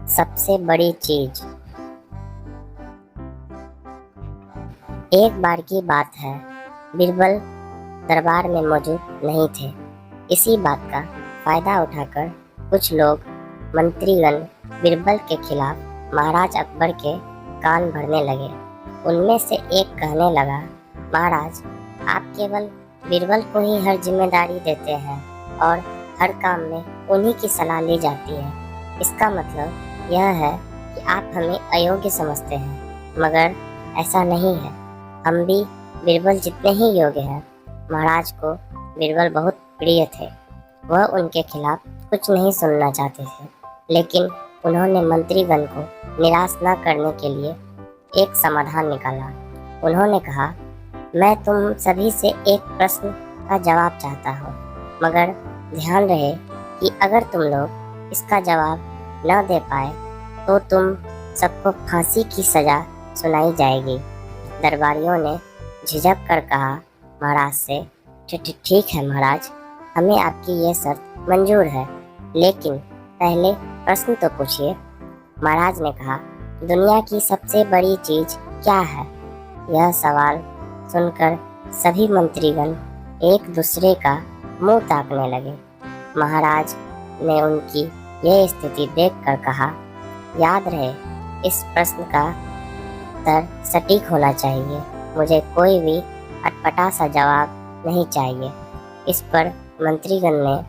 सबसे बड़ी चीज। एक बार की बात है, बीरबल दरबार में मौजूद नहीं थे। इसी बात का फायदा उठाकर कुछ लोग मंत्रीगण बीरबल के खिलाफ महाराज अकबर के कान भरने लगे। उनमें से एक कहने लगा, महाराज, आप केवल बीरबल को ही हर जिम्मेदारी देते हैं और हर काम में उन्हीं की सलाह ली जाती है। इसका मतलब यह है कि आप हमें अयोग्य समझते हैं, मगर ऐसा नहीं है। हम भी बीरबल जितने ही योग्य हैं। महाराज को बीरबल बहुत प्रिय थे। वह उनके खिलाफ कुछ नहीं सुनना चाहते थे, लेकिन उन्होंने मंत्रीगण को निराश न करने के लिए एक समाधान निकाला। उन्होंने कहा, मैं तुम सभी से एक प्रश्न का जवाब चाहता हूँ, मगर ध्यान रहे कि अगर तुम लोग इसका जवाब न दे पाए तो तुम सबको फांसी की सजा सुनाई जाएगी। दरबारियों ने झिझक कर कहा महाराज से, ठीक है महाराज, हमें आपकी ये शर्त मंजूर है, लेकिन पहले प्रश्न तो पूछिए। महाराज ने कहा, दुनिया की सबसे बड़ी चीज क्या है? यह सवाल सुनकर सभी मंत्रीगण एक दूसरे का मुंह ताकने लगे। महाराज ने उनकी यह स्थिति देखकर कहा, याद रहे, इस प्रश्न का उत्तर सटीक होना चाहिए। मुझे कोई भी अटपटा सा जवाब नहीं चाहिए। इस पर मंत्रीगण ने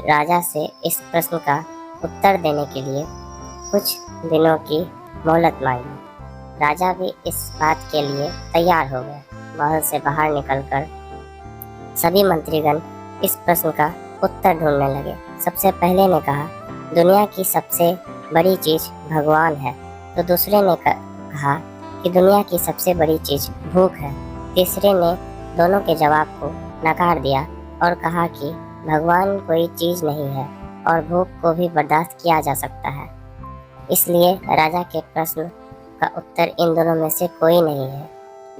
राजा से इस प्रश्न का उत्तर देने के लिए कुछ दिनों की मोहलत मांगी। राजा भी इस बात के लिए तैयार हो गए। महल से बाहर निकलकर सभी मंत्रीगण इस प्रश्न का उत्तर ढूंढने लगे। सबसे पहले ने कहा, दुनिया की सबसे बड़ी चीज भगवान है। तो दूसरे ने कहा कि दुनिया की सबसे बड़ी चीज भूख है। तीसरे ने दोनों के जवाब को नकार दिया और कहा कि भगवान कोई चीज नहीं है और भूख को भी बर्दाश्त किया जा सकता है। इसलिए राजा के प्रश्न का उत्तर इन दोनों में से कोई नहीं है।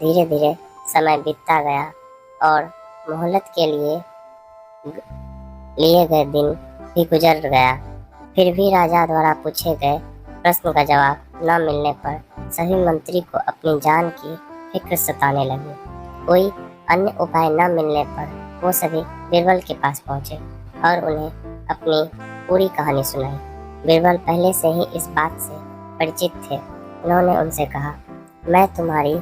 धीरे धीरे समय बीतता गया और मोहलत के लिए गए दिन भी गुजर गया। फिर भी राजा द्वारा पूछे गए प्रश्न का जवाब न मिलने पर सभी मंत्री को अपनी जान की फिक्र सताने लगी। कोई अन्य उपाय न मिलने पर वो सभी बीरबल के पास पहुंचे और उन्हें अपनी पूरी कहानी सुनाई। बीरबल पहले से ही इस बात से परिचित थे। उन्होंने उनसे कहा, मैं तुम्हारी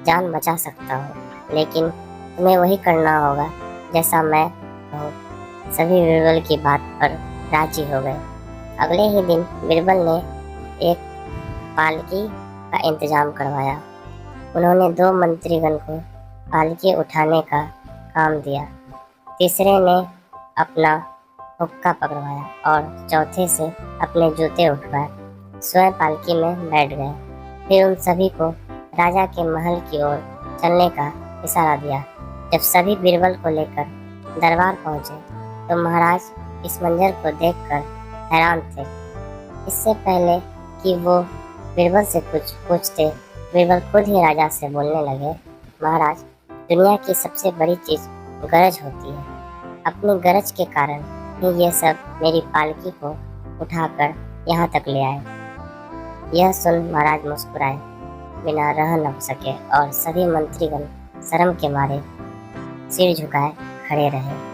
जान बचा सकता हूँ, लेकिन तुम्हें वही करना होगा जैसा मैं कहूँ। सभी बीरबल की बात पर राजी हो गए। अगले ही दिन बीरबल ने एक पालकी का इंतजाम करवाया। उन्होंने 2 मंत्रीगण को पालकी उठाने का काम दिया। तीसरे ने अपना हुक्का पकड़वाया और चौथे से अपने जूते उठवाए। स्वयं पालकी में बैठ गए। फिर उन सभी को राजा के महल की ओर चलने का इशारा दिया। जब सभी बीरबल को लेकर दरबार पहुंचे तो महाराज इस मंजर को देखकर हैरान थे। इससे पहले कि वो बीरबल से कुछ पूछते, बीरबल खुद ही राजा से बोलने लगे, महाराज, दुनिया की सबसे बड़ी चीज गरज होती है। अपनी गरज के कारण ही ये सब मेरी पालकी को उठाकर यहाँ तक ले आए। यह सुन महाराज मुस्कुराए बिना रह न सके और सभी मंत्रीगण शर्म के मारे सिर झुकाए खड़े रहे।